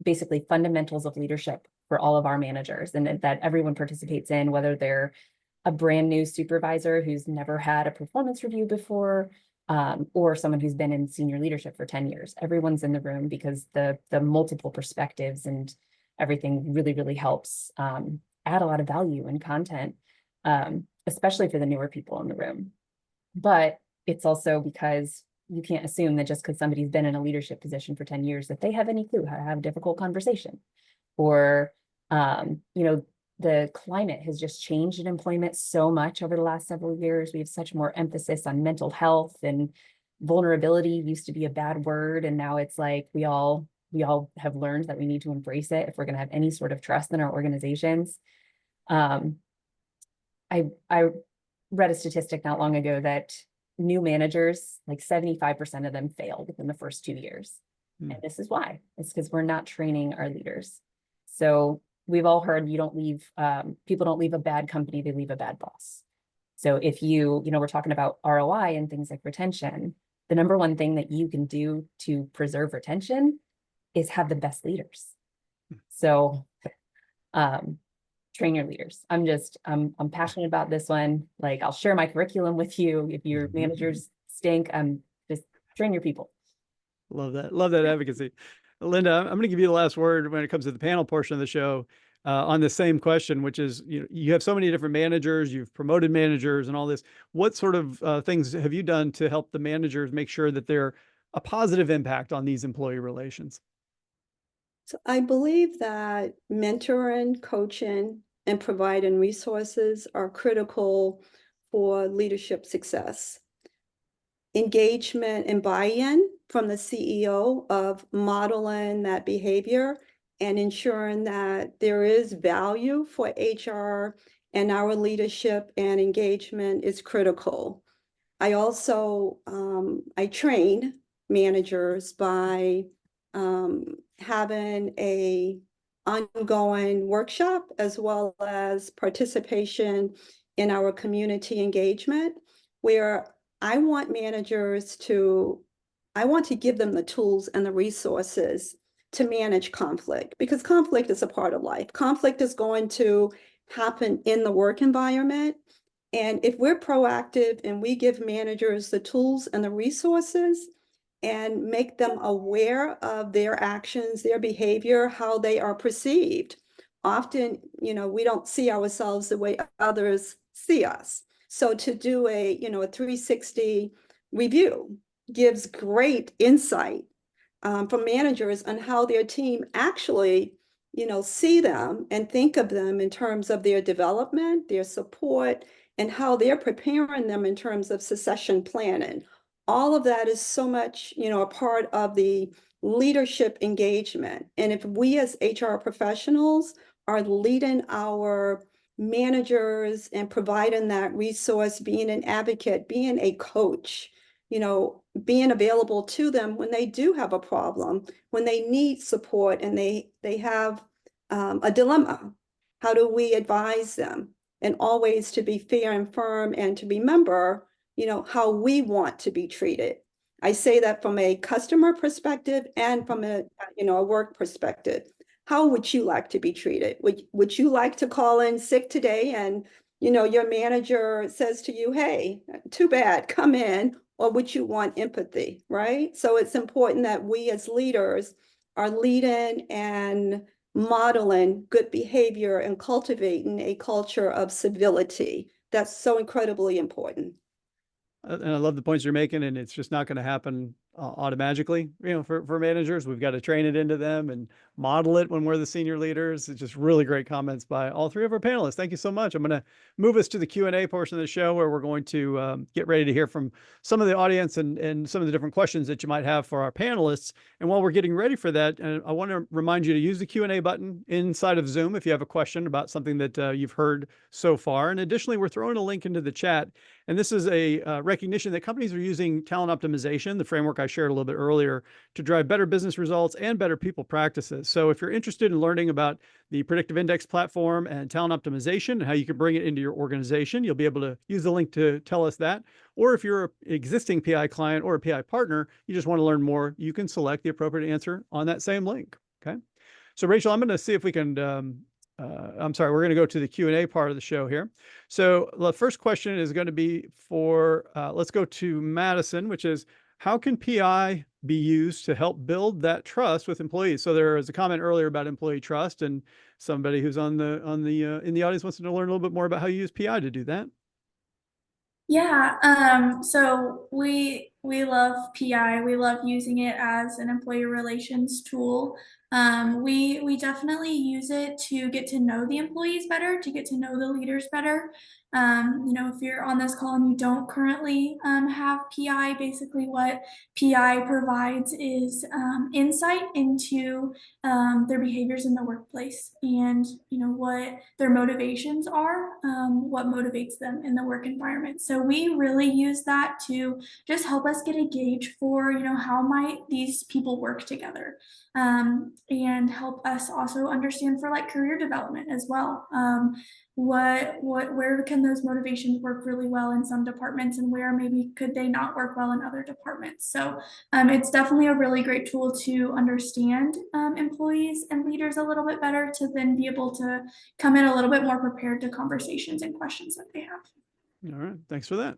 basically fundamentals of leadership for all of our managers, and that everyone participates in, whether they're a brand new supervisor who's never had a performance review before, or someone who's been in senior leadership for 10 years. Everyone's in the room because the multiple perspectives and everything really, really helps add a lot of value and content, especially for the newer people in the room. But it's also because you can't assume that just because somebody's been in a leadership position for 10 years that they have any clue how to have a difficult conversation. Or, you know, the climate has just changed in employment so much over the last several years. We have such more emphasis on mental health, and vulnerability used to be a bad word. And now it's like we all have learned that we need to embrace it if we're going to have any sort of trust in our organizations. I read a statistic not long ago that new managers, like 75% of them fail within the first 2 years. And this is why. It's because we're not training our leaders. So we've all heard people don't leave a bad company, they leave a bad boss. So if we're talking about ROI and things like retention, the number one thing that you can do to preserve retention is have the best leaders. So train your leaders. I'm passionate about this one. Like, I'll share my curriculum with you. If your managers stink, just train your people. Love that. Love that advocacy. Linda, I'm going to give you the last word when it comes to the panel portion of the show on the same question, which is, you have so many different managers, you've promoted managers and all this. What sort of things have you done to help the managers make sure that they're a positive impact on these employee relations? So I believe that mentoring, coaching, and providing resources are critical for leadership success. Engagement and buy-in from the CEO of modeling that behavior and ensuring that there is value for HR and our leadership and engagement is critical. I also, I train managers by having a ongoing workshop as well as participation in our community engagement, where I want to give them the tools and the resources to manage conflict, because conflict is a part of life. Conflict is going to happen in the work environment. And if we're proactive and we give managers the tools and the resources and make them aware of their actions, their behavior, how they are perceived. Often, we don't see ourselves the way others see us. So to do a 360 review gives great insight from managers on how their team actually, see them and think of them in terms of their development, their support, and how they're preparing them in terms of succession planning. All of that is so much, a part of the leadership engagement. And if we as HR professionals are leading our managers and providing that resource, being an advocate, being a coach, being available to them when they do have a problem, when they need support and they have a dilemma, how do we advise them? And always to be fair and firm and to remember, how we want to be treated. I say that from a customer perspective and from a work perspective. How would you like to be treated? Would you like to call in sick today and, your manager says to you, hey, too bad, come in, or would you want empathy, right? So it's important that we as leaders are leading and modeling good behavior and cultivating a culture of civility. That's so incredibly important. And I love the points you're making, and it's just not going to happen automatically, for managers. We've got to train it into them and model it when we're the senior leaders. It's just really great comments by all three of our panelists. Thank you so much. I'm going to move us to the Q&A portion of the show, where we're going to get ready to hear from some of the audience and some of the different questions that you might have for our panelists. And while we're getting ready for that, I want to remind you to use the Q&A button inside of Zoom if you have a question about something that you've heard so far. And additionally, we're throwing a link into the chat. And this is a recognition that companies are using talent optimization, the framework I shared a little bit earlier to drive better business results and better people practices. So if you're interested in learning about the predictive index platform and talent optimization and how you can bring it into your organization, you'll be able to use the link to tell us that. Or if you're an existing PI client or a PI partner, you just want to learn more, you can select the appropriate answer on that same link. Okay. So Rachel, I'm going to see if we can, I'm sorry, we're going to go to the Q&A part of the show here. So the first question is going to be for, let's go to Madison, which is, how can PI be used to help build that trust with employees? So there was a comment earlier about employee trust, and somebody who's in the audience wants to learn a little bit more about how you use PI to do that. Yeah, so we love PI. We love using it as an employee relations tool. We definitely use it to get to know the employees better, to get to know the leaders better. You know, if you're on this call and you don't currently have PI, basically what PI provides is insight into their behaviors in the workplace, and you know what their motivations are, what motivates them in the work environment. So we really use that to just help us get a gauge for, you know, how might these people work together, and help us also understand for like career development as well. Where can those motivations work really well in some departments, and where maybe could they not work well in other departments? So it's definitely a really great tool to understand employees and leaders a little bit better, to then be able to come in a little bit more prepared to conversations and questions that they have. All right, thanks for that.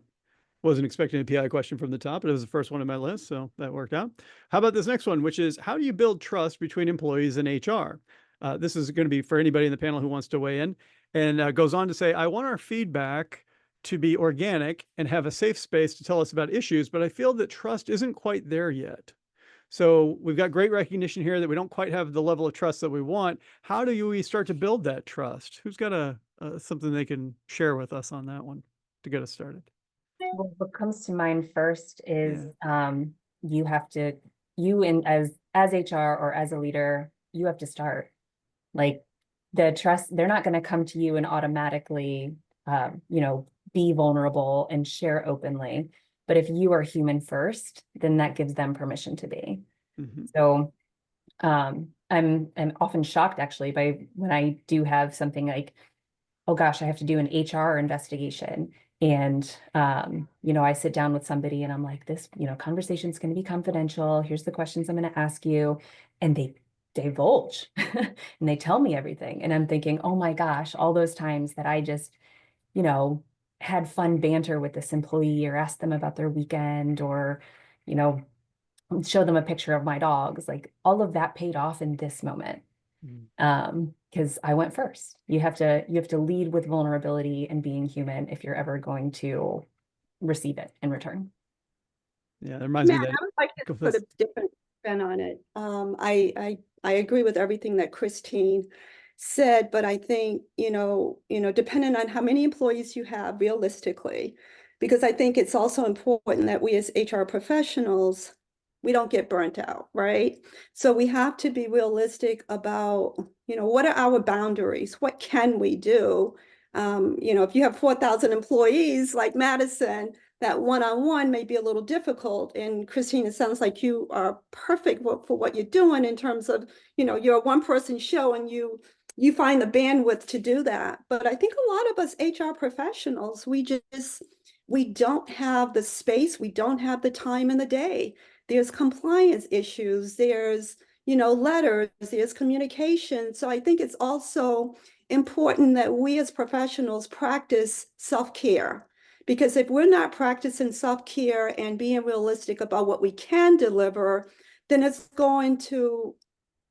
Wasn't expecting a PI question from the top, but it was the first one on my list, so that worked out. How about this next one, which is, how do you build trust between employees and HR? This is going to be for anybody in the panel who wants to weigh in, and goes on to say, I want our feedback to be organic and have a safe space to tell us about issues, but I feel that trust isn't quite there yet. So we've got great recognition here that we don't quite have the level of trust that we want. How do we start to build that trust? Who's got something they can share with us on that one to get us started? Well, what comes to mind first is you have to, as HR or as a leader, you have to start. Like the trust, they're not going to come to you and automatically, you know, be vulnerable and share openly. But if you are human first, then that gives them permission to be. Mm-hmm. So I'm often shocked actually by when I do have something like, oh gosh, I have to do an HR investigation. And, you know, I sit down with somebody and I'm like, this, you know, conversation is going to be confidential. Here's the questions I'm going to ask you. And they divulge and they tell me everything. And I'm thinking, oh my gosh, all those times that I just, you know, had fun banter with this employee or asked them about their weekend, or, you know, show them a picture of my dogs, like all of that paid off in this moment. Because I went first. You have to lead with vulnerability and being human if you're ever going to receive it in return. Yeah, that reminds me that I would like to put a different spin on it. I agree with everything that Christine said, but I think, you know, depending on how many employees you have realistically, because I think it's also important that we as HR professionals, we don't get burnt out, right? So we have to be realistic about, you know, what are our boundaries? What can we do? You know, if you have 4,000 employees like Madison, that one-on-one may be a little difficult. And Christine, it sounds like you are perfect for what you're doing in terms of, you know, you're a one-person show and you find the bandwidth to do that. But I think a lot of us HR professionals, we don't have the space, we don't have the time in the day. There's compliance issues, there's, you know, letters, there's communication. So I think it's also important that we as professionals practice self-care. Because if we're not practicing self-care and being realistic about what we can deliver, then it's going to,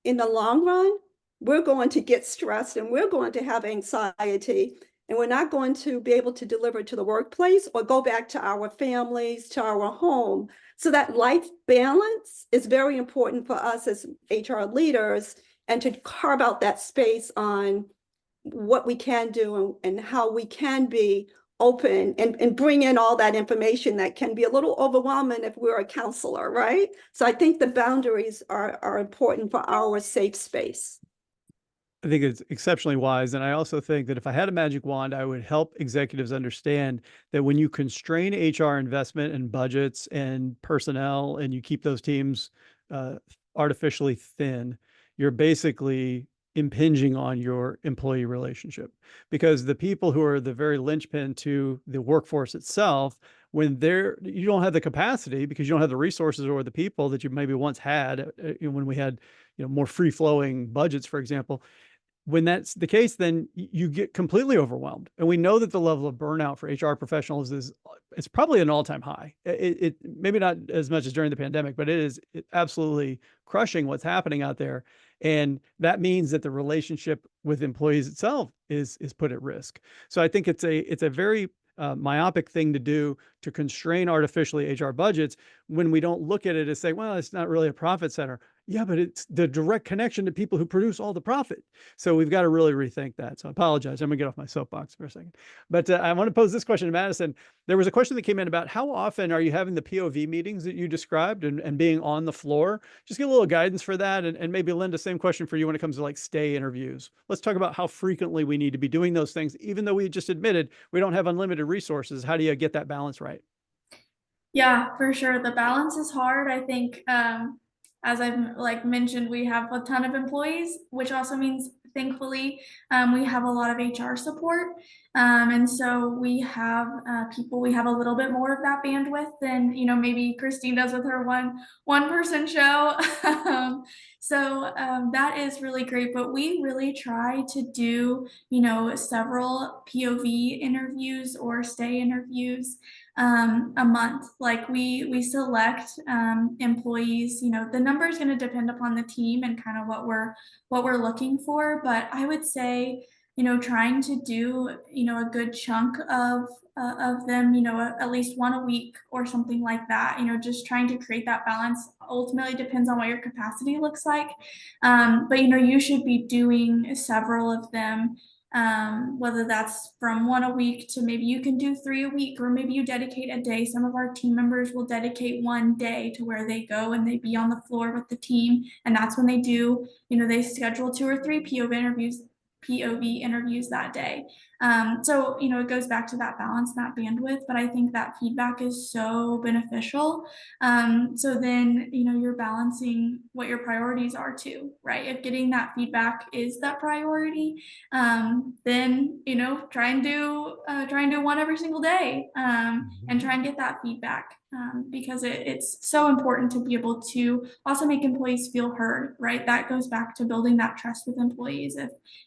in the long run, we're going to get stressed and we're going to have anxiety, and we're not going to be able to deliver to the workplace or go back to our families, to our home. So that life balance is very important for us as HR leaders, and to carve out that space on what we can do and how we can be open and bring in all that information that can be a little overwhelming if we're a counselor, right? So I think the boundaries are important for our safe space. I think it's exceptionally wise. And I also think that if I had a magic wand, I would help executives understand that when you constrain HR investment and budgets and personnel and you keep those teams artificially thin, you're basically impinging on your employee relationship, because the people who are the very linchpin to the workforce itself, when you don't have the capacity because you don't have the resources or the people that you maybe once had when we had more free flowing budgets, for example. When that's the case, then you get completely overwhelmed. And we know that the level of burnout for HR professionals is it's probably an all-time high. It maybe not as much as during the pandemic, but it is absolutely crushing what's happening out there. And that means that the relationship with employees itself is put at risk. So I think it's a very myopic thing to do, to constrain artificially HR budgets when we don't look at it as saying, well, it's not really a profit center. Yeah, but it's the direct connection to people who produce all the profit. So we've got to really rethink that. So I apologize. I'm gonna get off my soapbox for a second. But I want to pose this question to Madison. There was a question that came in about how often are you having the POV meetings that you described and being on the floor? Just get a little guidance for that. And maybe Linda, same question for you when it comes to like stay interviews. Let's talk about how frequently we need to be doing those things, even though we just admitted we don't have unlimited resources. How do you get that balance right? Yeah, for sure. The balance is hard. I think, as I've like mentioned, we have a ton of employees, which also means thankfully we have a lot of HR support. And so we have people, we have a little bit more of that bandwidth than, maybe Christine does with her one person show. So that is really great, but we really try to do, several POV interviews or stay interviews a month. Like we select employees. The number is going to depend upon the team and kind of what we're looking for. But I would say, trying to do a good chunk of them, at least one a week or something like that. Just trying to create that balance. Ultimately depends on what your capacity looks like. But you should be doing several of them, whether that's from one a week to maybe you can do 3 a week, or maybe you dedicate a day. Some of our team members will dedicate one day to where they go and they be on the floor with the team. And that's when they do, they schedule 2 or 3 POV interviews that day. So, it goes back to that balance, that bandwidth, but I think that feedback is so beneficial. So then, you're balancing what your priorities are too, right? If getting that feedback is that priority, then, try and do one every single day, and try and get that feedback. Because it's so important to be able to also make employees feel heard, right? That goes back to building that trust with employees.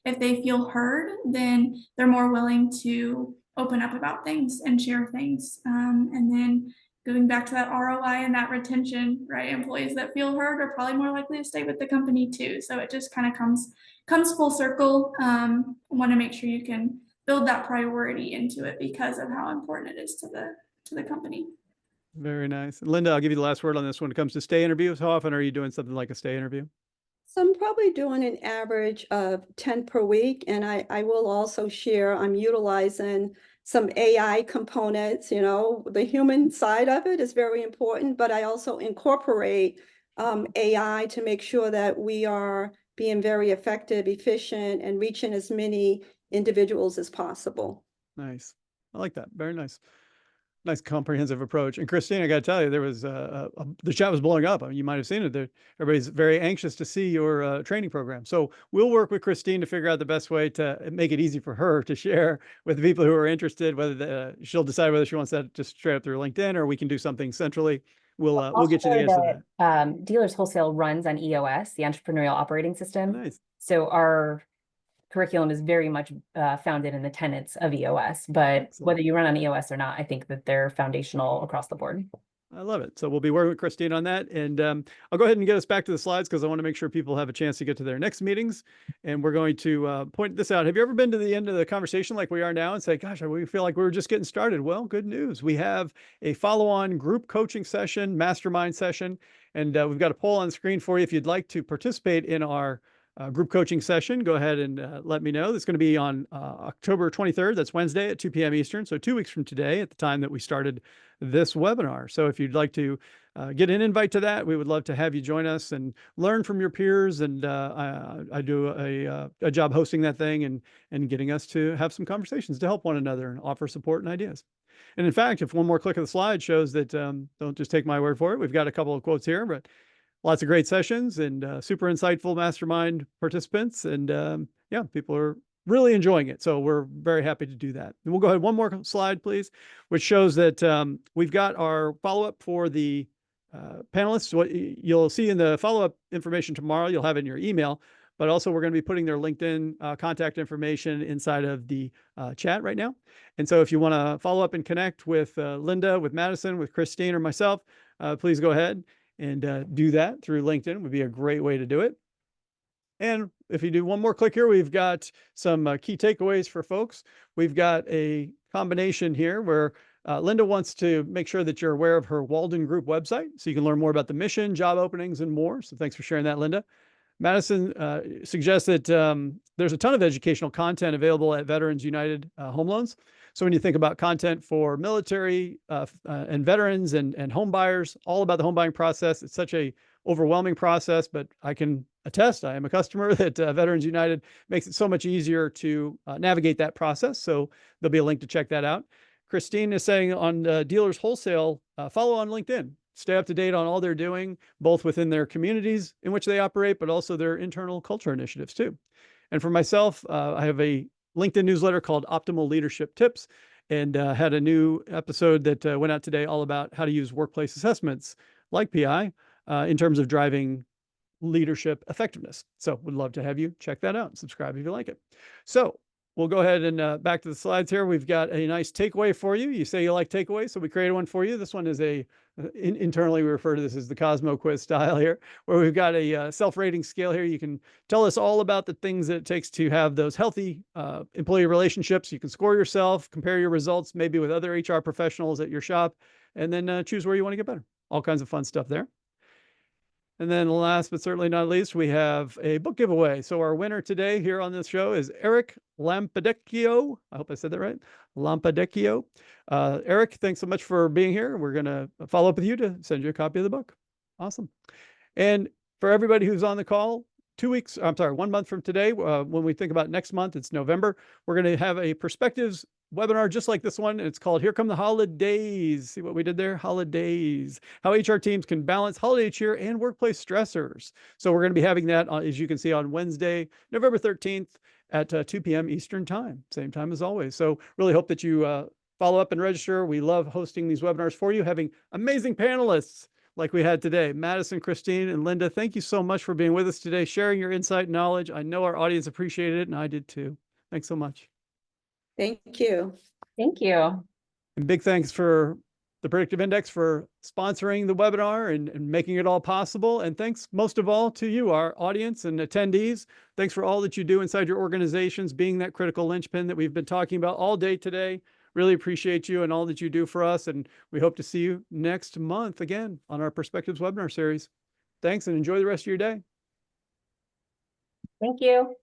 If they feel heard, then they're more willing to open up about things and share things. And then going back to that ROI and that retention, right? Employees that feel heard are probably more likely to stay with the company too. So it just kind of comes full circle. Want to make sure you can build that priority into it because of how important it is to the company. Very nice. Linda, I'll give you the last word on this when it comes to stay interviews. How often are you doing something like a stay interview? So I'm probably doing an average of 10 per week. And I will also share, I'm utilizing some AI components. The human side of it is very important, but I also incorporate AI to make sure that we are being very effective, efficient, and reaching as many individuals as possible. Nice. I like that. Very nice. Nice comprehensive approach. And Christine, I got to tell you, there was the chat was blowing up. I mean, you might have seen it. Everybody's very anxious to see your training program. So we'll work with Christine to figure out the best way to make it easy for her to share with the people who are interested. Whether she'll decide whether she wants that just straight up through LinkedIn, or we can do something centrally. We'll get you the answer to that. Dealers Wholesale runs on EOS, the Entrepreneurial Operating System. Nice. So our curriculum is very much founded in the tenets of EOS, but Excellent. Whether you run on EOS or not, I think that they're foundational across the board. I love it. So we'll be working with Christine on that. And I'll go ahead and get us back to the slides because I want to make sure people have a chance to get to their next meetings. And we're going to point this out. Have you ever been to the end of the conversation like we are now and say, gosh, we feel like we were just getting started? Well, good news. We have a follow-on group coaching session, mastermind session, and we've got a poll on the screen for you if you'd like to participate in our group coaching session, go ahead and let me know. That's going to be on October 23rd. That's Wednesday at 2 p.m. Eastern. So 2 weeks from today at the time that we started this webinar. So if you'd like to get an invite to that, we would love to have you join us and learn from your peers. And I do a job hosting that thing and getting us to have some conversations to help one another and offer support and ideas. And in fact, if one more click of the slide shows that, don't just take my word for it, we've got a couple of quotes here, but lots of great sessions and super insightful mastermind participants. And yeah, people are really enjoying it. So we're very happy to do that. And we'll go ahead one more slide, please, which shows that we've got our follow-up for the panelists. What you'll see in the follow-up information tomorrow, you'll have it in your email, but also we're going to be putting their LinkedIn contact information inside of the chat right now. And so if you want to follow up and connect with Linda, with Madison, with Christine, or myself, please go ahead and do that through LinkedIn. It would be a great way to do it. And if you do one more click here, we've got some key takeaways for folks. We've got a combination here where Linda wants to make sure that you're aware of her Walden Group website so you can learn more about the mission, job openings, and more. So thanks for sharing that, Linda. Madison suggests that there's a ton of educational content available at Veterans United Home Loans. So when you think about content for military and veterans and home buyers, all about the home buying process, it's such a overwhelming process, but I can attest, I am a customer that Veterans United makes it so much easier to navigate that process. So there'll be a link to check that out. Christine is saying on Dealers Wholesale, follow on LinkedIn. Stay up to date on all they're doing, both within their communities in which they operate, but also their internal culture initiatives too. And for myself, I have a LinkedIn newsletter called Optimal Leadership Tips, and had a new episode that went out today all about how to use workplace assessments like PI in terms of driving leadership effectiveness. So would love to have you check that out and subscribe if you like it. So we'll go ahead and back to the slides here. We've got a nice takeaway for you. You say you like takeaways, so we created one for you. This one is internally we refer to this as the Cosmo quiz style here, where we've got a self-rating scale here. You can tell us all about the things that it takes to have those healthy employee relationships. You can score yourself, compare your results maybe with other HR professionals at your shop, and then choose where you want to get better. All kinds of fun stuff there. And then last but certainly not least, we have a book giveaway. So our winner today here on this show is Eric Lampadecchio. I hope I said that right. Lampadecchio. Eric, thanks so much for being here. We're going to follow up with you to send you a copy of the book. Awesome. And for everybody who's on the call, 1 month from today, when we think about next month, it's November, we're going to have a perspectives webinar just like this one. It's called Here Come the Holidays. See what we did there? Holidays. How HR teams can balance holiday cheer and workplace stressors. So we're going to be having that, as you can see, on Wednesday, November 13th at 2 p.m. Eastern time. Same time as always. So really hope that you follow up and register. We love hosting these webinars for you, having amazing panelists like we had today. Madison, Christine, and Linda, thank you so much for being with us today, sharing your insight and knowledge. I know our audience appreciated it, and I did too. Thanks so much. Thank you. Thank you. And big thanks for the Predictive Index for sponsoring the webinar and making it all possible. And thanks most of all to you, our audience and attendees. Thanks for all that you do inside your organizations, being that critical linchpin that we've been talking about all day today. Really appreciate you and all that you do for us. And we hope to see you next month again on our Perspectives webinar series. Thanks and enjoy the rest of your day. Thank you.